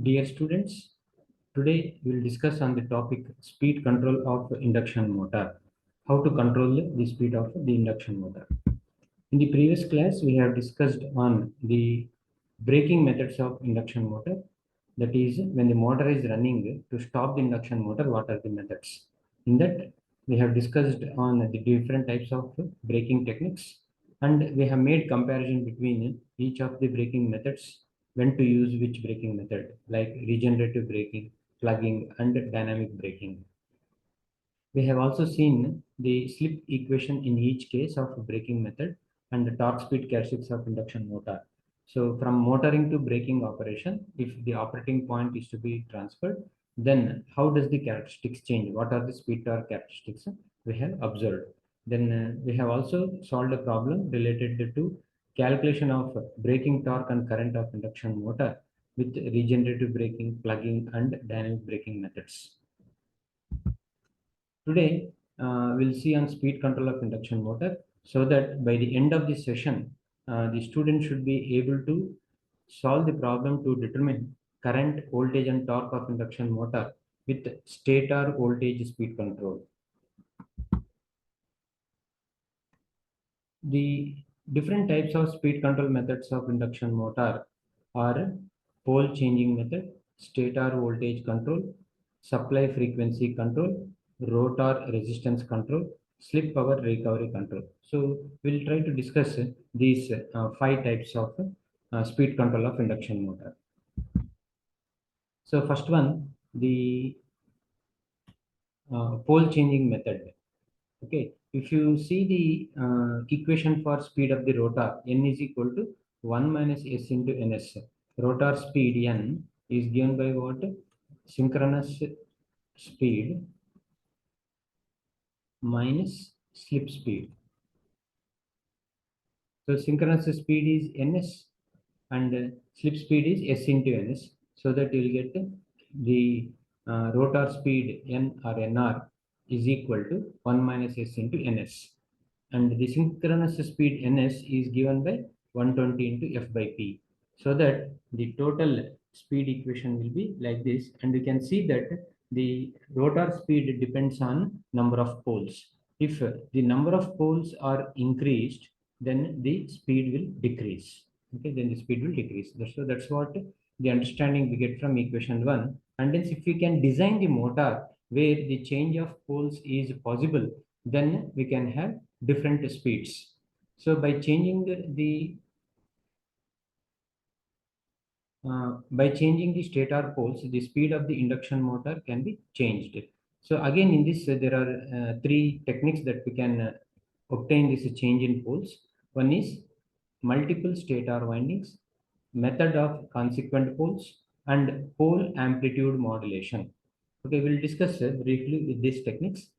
Dear students, today we will discuss on the topic speed control of induction motor. How to control the speed of the induction motor. In the previous class, we have discussed on the braking methods of induction motor. That is, when the motor is running, to stop the induction motor, what are the methods? In that, we have discussed on the different types of braking techniques, and we have made comparison between each of the braking methods, when to use which braking method, like regenerative braking, plugging, and dynamic braking. We have also seen the slip equation in each case of braking method and the torque speed characteristics of induction motor. So from motoring to braking operation, if the operating point is to be transferred, then how does the characteristics change? What are the speed torque characteristics we have observed? Then we have also solved a problem related to calculation of braking torque and current of induction motor with regenerative braking, plugging, and dynamic braking methods. Today, we'll see on speed control of induction motor so that by the end of this session, the student should be able to solve the problem to determine current, voltage, and torque of induction motor with stator voltage speed control. The different types of speed control methods of induction motor are pole changing method, stator voltage control, supply frequency control, rotor resistance control, slip power recovery control. So we'll try to discuss these five types of speed control of induction motor. So first one, the pole changing method. Okay, if you see the equation for speed of the rotor, n is equal to 1 minus s into ns. Rotor speed n is given by what? Synchronous speed minus slip speed. So synchronous speed is ns and slip speed is s into ns. So that you will get the rotor speed n or nr is equal to 1 minus s into ns. And the synchronous speed ns is given by 120 into f by p, so that the total speed equation will be like this. And you can see that the rotor speed depends on number of poles. If the number of poles are increased, then the speed will decrease. Okay, then the speed will decrease. So that's what the understanding we get from equation 1. And then if we can design the motor where the change of poles is possible, then we can have different speeds. So by changing the stator poles, the speed of the induction motor can be changed. So again, in this, there are three techniques that we can obtain this change in poles. One is multiple stator windings, method of consequent poles, and pole amplitude modulation. Okay, we'll discuss briefly with these techniques.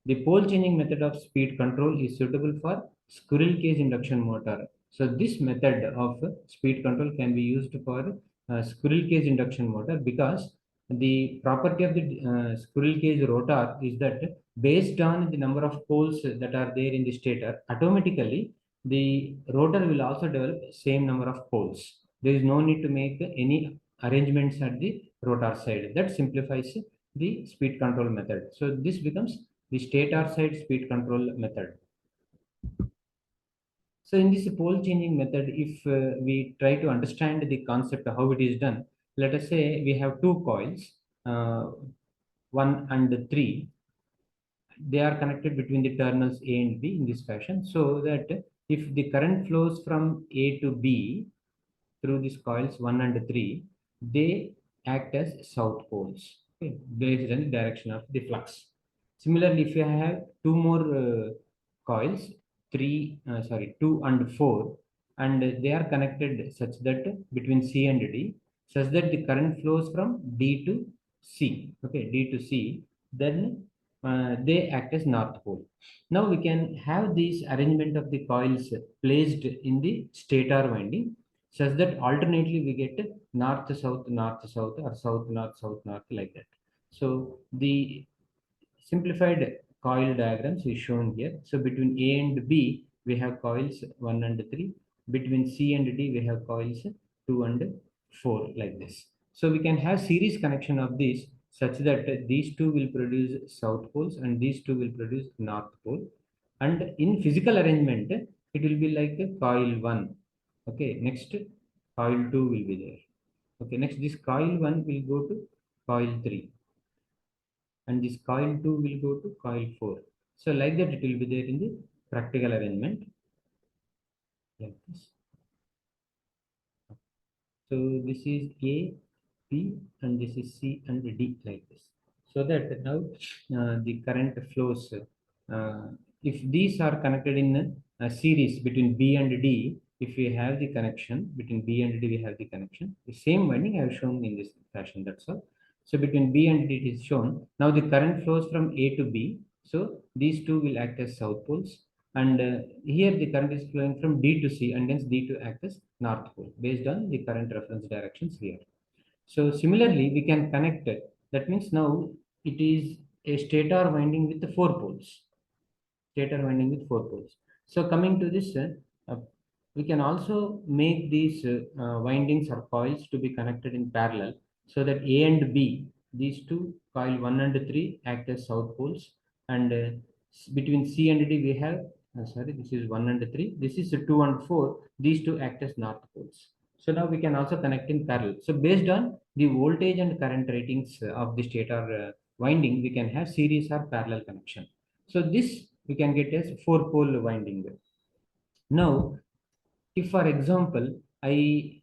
The pole changing method of speed control is suitable for squirrel cage induction motor. So this method of speed control can be used for squirrel cage induction motor, because the property of the squirrel cage rotor is that based on the number of poles that are there in the stator, automatically the rotor will also develop same number of poles. There is no need to make any arrangements at the rotor side. That simplifies the speed control method. So this becomes the stator side speed control method. So in this pole changing method, if we try to understand the concept of how it is done, let us say we have two coils, uh, 1 and 3. They are connected between the terminals A and B in this fashion, so that if the current flows from A to B through these coils 1 and 3, they act as south poles, okay, based on the direction of the flux. Similarly, if you have two more coils, 2 and 4, and they are connected such that between C and D, such that the current flows from D to C, okay, D to C, then they act as north pole. Now we can have this arrangement of the coils placed in the stator winding, such that alternately we get north south or south north, like that. So the simplified coil diagrams is shown here. So between A and B we have coils 1 and 3. Between C and D we have coils 2 and 4, like this. So we can have series connection of these such that these two will produce south poles and these two will produce north pole. And in physical arrangement, it will be like a coil 1. Okay, next coil 2 will be there. Okay, next this coil 1 will go to coil 3 and this coil 2 will go to coil 4. So like that it will be there in the practical arrangement like this. So this is A, B, and this is C and D like this. So that now the current flows. If these are connected in a series between B and D, if we have the connection between B and D, we have the connection. The same winding I have shown in this fashion. That's all. So between B and D it is shown. Now the current flows from A to B. So these two will act as south poles. And here the current is flowing from D to C and hence D to act as north pole based on the current reference directions here. So similarly, we can connect it. That means now it is a stator winding with the four poles. Stator winding with four poles. So coming to this, we can also make these windings or coils to be connected in parallel so that A and B, these two coil 1 and 3 act as south poles, and between C and D we have, sorry, this is 1 and 3, this is 2 and 4, these two act as north poles. So now we can also connect in parallel. So based on the voltage and current ratings of the stator winding, we can have series or parallel connection. So this we can get as four pole winding. Now, if for example, I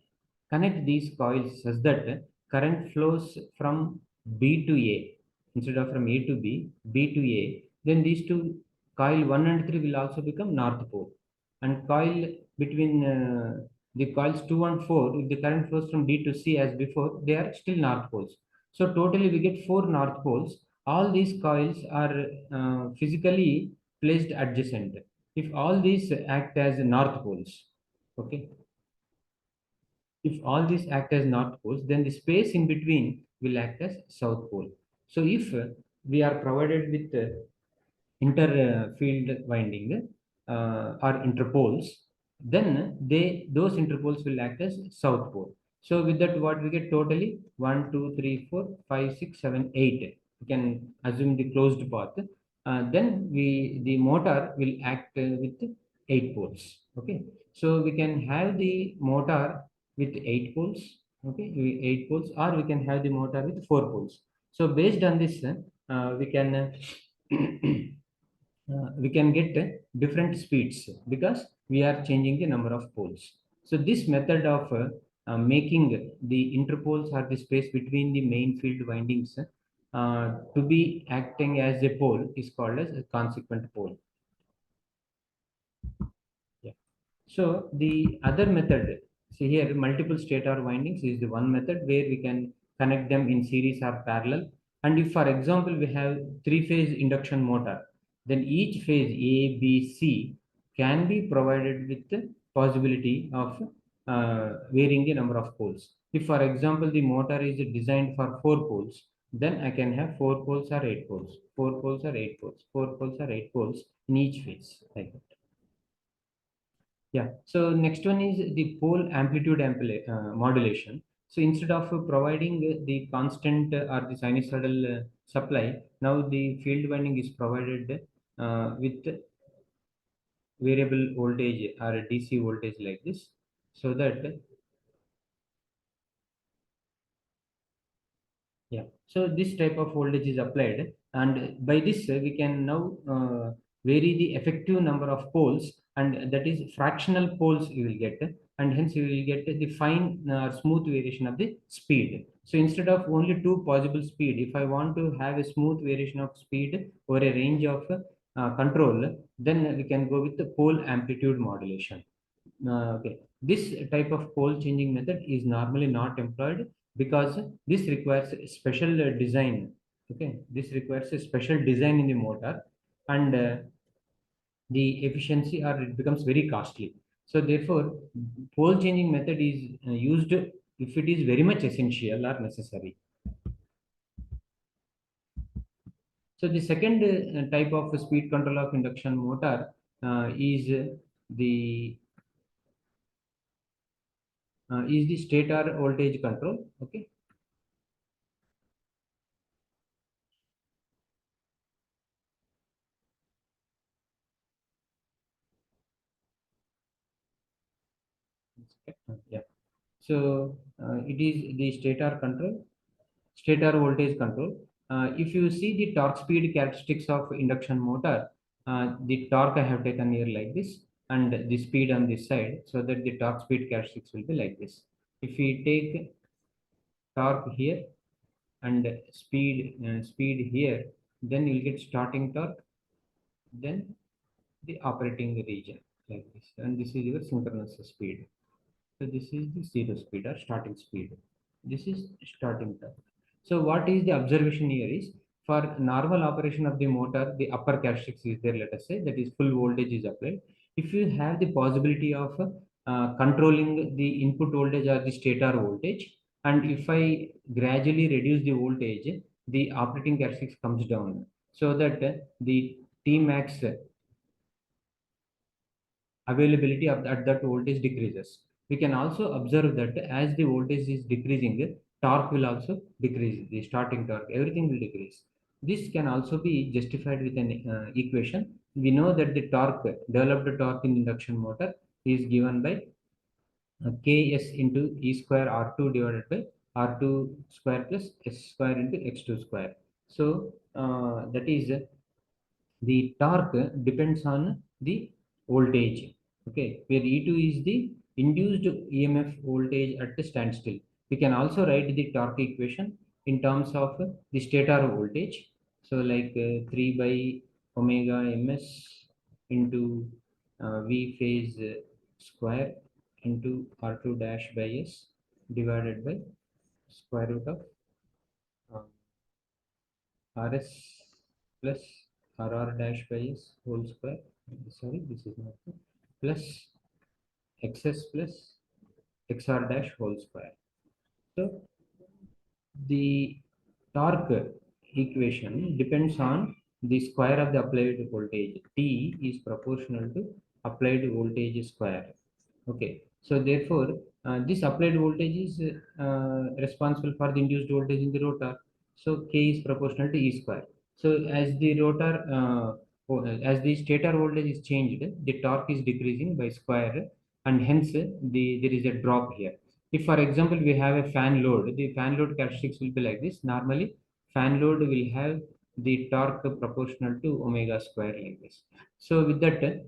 connect these coils such that current flows from B to A instead of from A to B, B to A, then these two coil 1 and 3 will also become north pole. And coil between the coils 2 and 4, if the current flows from D to C as before, they are still north poles. So totally we get four north poles. All these coils are physically placed adjacent. If all these act as north poles, okay, if all these act as north poles, then the space in between will act as south pole. So if we are provided with interfield winding or interpoles, then those interpoles will act as south pole. So with that, what we get totally 1, 2, 3, 4, 5, 6, 7, 8. We can assume the closed path. Then the motor will act with 8 poles. Okay, so we can have the motor with 8 poles. Okay, 8 poles, or we can have the motor with 4 poles. So based on this, we can we can get different speeds because we are changing the number of poles. So this method of making the interpoles or the space between the main field windings to be acting as a pole is called as a consequent pole. Yeah. So the other method, see here, multiple stator windings is the one method where we can connect them in series or parallel. And if, for example, we have three-phase induction motor, then each phase A, B, C can be provided with the possibility of varying the number of poles. If, for example, the motor is designed for 4 poles, then I can have 4 poles or 8 poles, 4 poles or 8 poles, 4 poles or 8 poles in each phase, like that. Yeah. So next one is the pole amplitude modulation. So instead of providing the constant or the sinusoidal supply, now the field winding is provided with variable voltage or a DC voltage like this, so that yeah. So this type of voltage is applied, and by this we can now vary the effective number of poles, and that is fractional poles you will get, and hence you will get the fine smooth variation of the speed. So instead of only two possible speed, if I want to have a smooth variation of speed over a range of control, then we can go with the pole amplitude modulation. Okay. This type of pole changing method is normally not employed because this requires a special design. Okay, this requires a special design in the motor, and the efficiency or it becomes very costly. So therefore, pole changing method is used if it is very much essential or necessary. So the second type of speed control of induction motor the is the stator voltage control. Okay. Yeah. So it is the stator voltage control. If you see the torque speed characteristics of induction motor, the torque I have taken here like this, and the speed on this side, so that the torque speed characteristics will be like this. If we take torque here and speed here, then you will get starting torque, then the operating region like this, and this is your synchronous speed. So this is the zero speed or starting speed. This is starting torque. So what is the observation here is, for normal operation of the motor, the upper characteristics is there, let us say, that is full voltage is applied. If you have the possibility of controlling the input voltage or the stator voltage, and if I gradually reduce the voltage, the operating characteristics comes down, so that the T max availability of at that voltage decreases. We can also observe that as the voltage is decreasing, torque will also decrease, the starting torque, everything will decrease. This can also be justified with an equation. We know that the torque, developed torque in induction motor, is given by Ks into E square R2 divided by R2 square plus S square into X2 square. So that is the torque depends on the voltage, okay, where E2 is the induced EMF voltage at the standstill. We can also write the torque equation in terms of the stator voltage, so like 3 by omega ms into V phase square into R2 dash by S divided by square root of uh, Rs plus Rr dash by S whole square. Sorry, this is not plus Xs plus Xr dash whole square. So the torque equation depends on the square of the applied voltage. T is proportional to applied voltage square. Okay, so therefore, this applied voltage is responsible for the induced voltage in the rotor. So K is proportional to E square. So as the as the stator voltage is changed, the torque is decreasing by square, and hence there is a drop here. If, for example, we have a fan load, the fan load characteristics will be like this. Normally, fan load will have the torque proportional to omega square like this. So with that,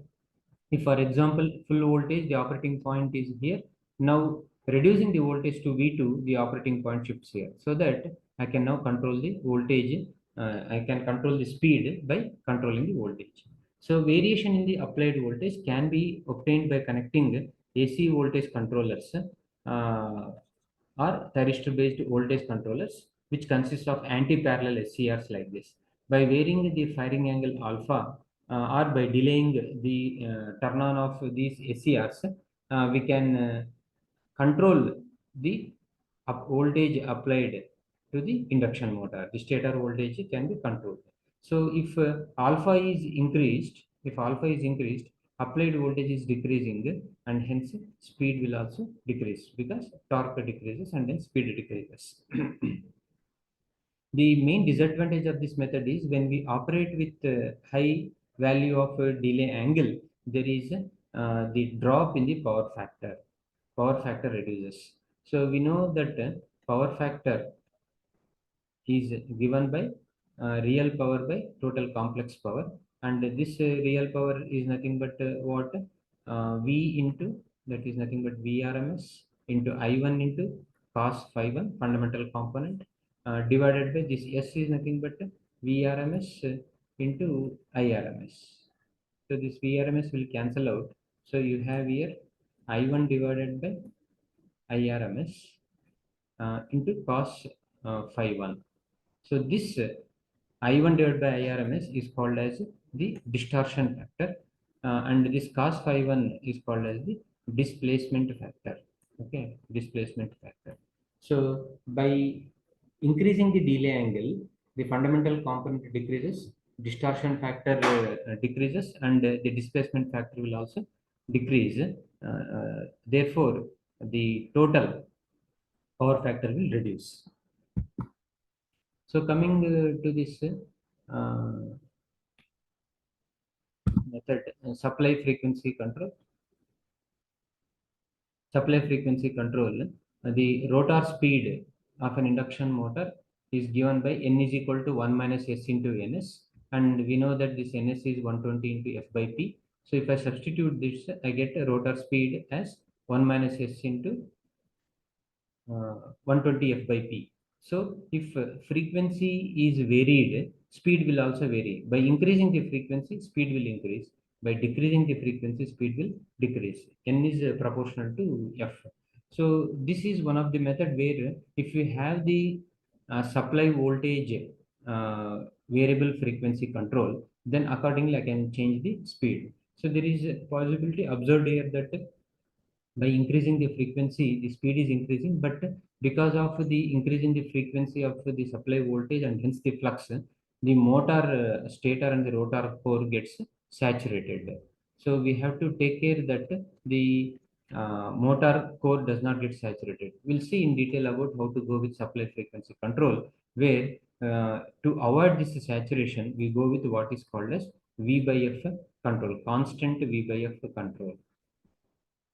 if, for example, full voltage, the operating point is here. Now, reducing the voltage to V2, the operating point shifts here, so that I can now control the voltage. I can control the speed by controlling the voltage. So, variation in the applied voltage can be obtained by connecting AC voltage controllers or thyristor-based voltage controllers, which consist of anti-parallel SCRs like this. By varying the firing angle alpha, or by delaying the turn on of these SCRs, we can control the voltage applied to the induction motor. The stator voltage can be controlled. So if alpha is increased, applied voltage is decreasing, and hence speed will also decrease, because torque decreases and then speed decreases. The main disadvantage of this method is, when we operate with high value of delay angle, there is the drop in the power factor. Power factor reduces. So we know that power factor is given by real power by total complex power, and this real power is nothing but what, V into, that is nothing but Vrms into I1 into cos phi 1 fundamental component, divided by this S is nothing but Vrms into Irms. So this Vrms will cancel out, so you have here I1 divided by Irms into cos phi 1. So this I1 divided by Irms is called as the distortion factor, and this cos phi 1 is called as the displacement factor. Okay, displacement factor. So by increasing the delay angle, the fundamental component decreases, distortion factor decreases, and the displacement factor will also decrease. Therefore, the total power factor will reduce. So coming to this method, supply frequency control. supply frequency control, the rotor speed of an induction motor is given by n is equal to 1 minus s into ns, and we know that this ns is 120 into f by p. So if I substitute this, I get a rotor speed as 1 minus s into 120 f by p. So if frequency is varied, speed will also vary. By increasing the frequency, speed will increase. By decreasing the frequency, speed will decrease. N is proportional to f. So this is one of the method where if we have the supply voltage variable frequency control, then accordingly I can change the speed. So there is a possibility observed here that by increasing the frequency, the speed is increasing, but because of the increase in the frequency of the supply voltage and hence the flux, the motor stator and the rotor core gets saturated. So we have to take care that the motor core does not get saturated. We'll see in detail about how to go with supply frequency control, where to avoid this saturation we go with what is called as v by f control, constant v by f control.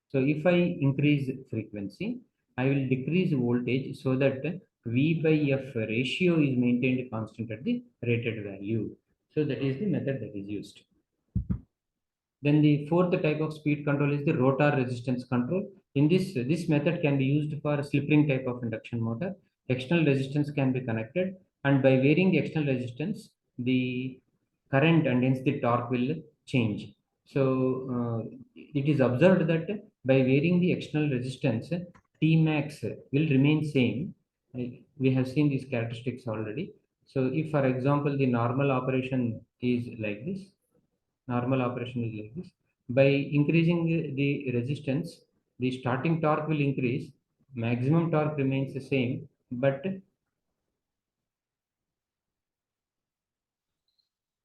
So if I increase frequency, I will decrease voltage so that V by F ratio is maintained constant at the rated value. So that is the method that is used. Then the fourth type of speed control is the rotor resistance control. In this method can be used for a slip ring type of induction motor. External resistance can be connected, and by varying the external resistance, the current and hence the torque will change. So it is observed that by varying the external resistance, T max will remain same. We have seen these characteristics already. So if, for example, the normal operation is like this, normal operation is like this. By increasing the resistance, the starting torque will increase, maximum torque remains the same, but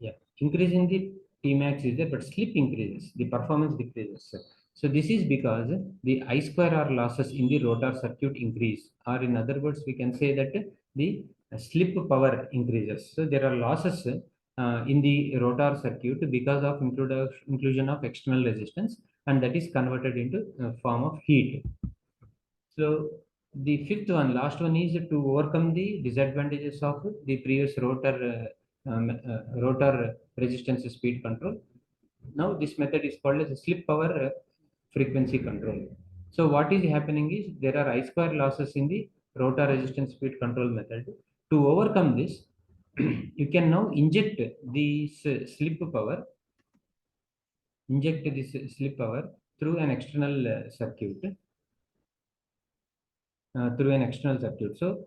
yeah, increasing the Tmax is there, but slip increases, the performance decreases. So this is because the I square R losses in the rotor circuit increase, or in other words, we can say that the slip power increases. So there are losses in the rotor circuit because of inclusion of external resistance, and that is converted into form of heat. So the fifth one, last one, is to overcome the disadvantages of the previous rotor resistance speed control. Now this method is called as a slip power frequency control. So what is happening is there are I square losses in the rotor resistance speed control method. To overcome this, you can now inject this slip power through an external circuit through an external circuit. So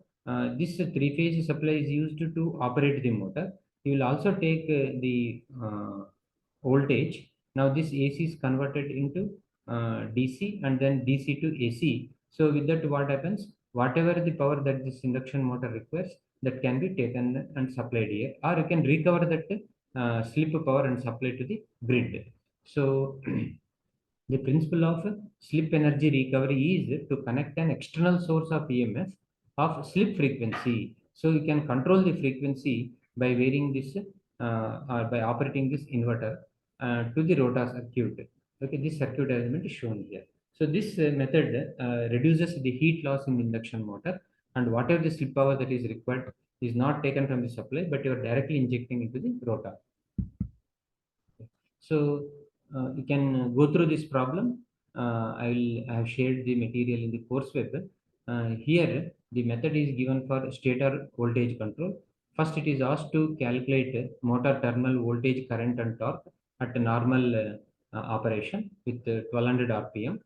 this three-phase supply is used to operate the motor. You will also take the voltage. Now this AC is converted into DC and then DC to AC. So with that, what happens? Whatever the power that this induction motor requires, that can be taken and supplied here, or you can recover that slip power and supply to the grid. So the principle of slip energy recovery is to connect an external source of EMF of slip frequency. So you can control the frequency by varying this or by operating this inverter to the rotor circuit. Okay, this circuit element is shown here. So this method reduces the heat loss in the induction motor, and whatever the slip power that is required is not taken from the supply, but you are directly injecting into the rotor. So you can go through this problem. I have shared the material in the course web. Here, the method is given for stator voltage control. First, it is asked to calculate motor terminal voltage, current, and torque at a normal operation with 1200 RPM.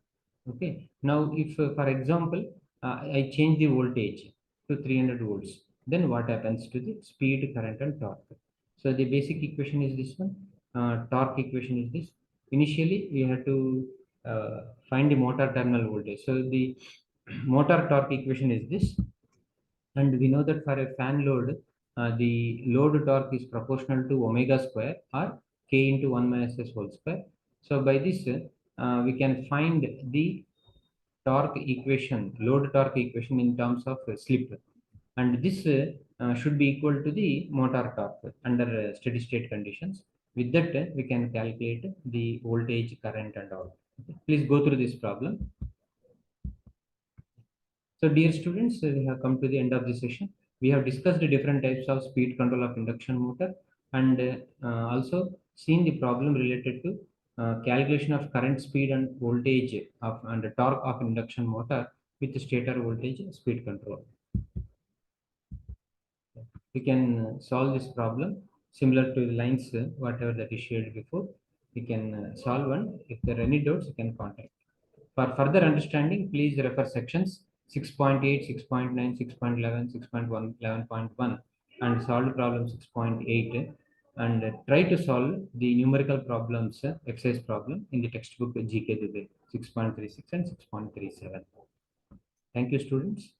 Okay. Now, if, for example, I change the voltage to 300 volts, then what happens to the speed, current, and torque? So the basic equation is this one. Torque equation is this. Initially, we have to find the motor terminal voltage. So the motor torque equation is this, and we know that for a fan load, the load torque is proportional to omega square or k into 1 minus s whole square. So by this, we can find the torque equation, load torque equation in terms of slip, and this should be equal to the motor torque under steady state conditions. With that, we can calculate the voltage, current, and all. Okay. Please go through this problem. So dear students, we have come to the end of the session. We have discussed the different types of speed control of induction motor, and also seen the problem related to calculation of current speed and voltage of and the torque of induction motor with stator voltage speed control. We can solve this problem similar to the lines whatever that is shared before. We can solve one. If there are any doubts, you can contact. For further understanding, please refer sections 6.8, 6.9, 6.11, 6.1, 11.1 and solve problem 6.8 and try to solve the numerical problems, exercise problem in the textbook GK 6.36 and 6.37. Thank you, students.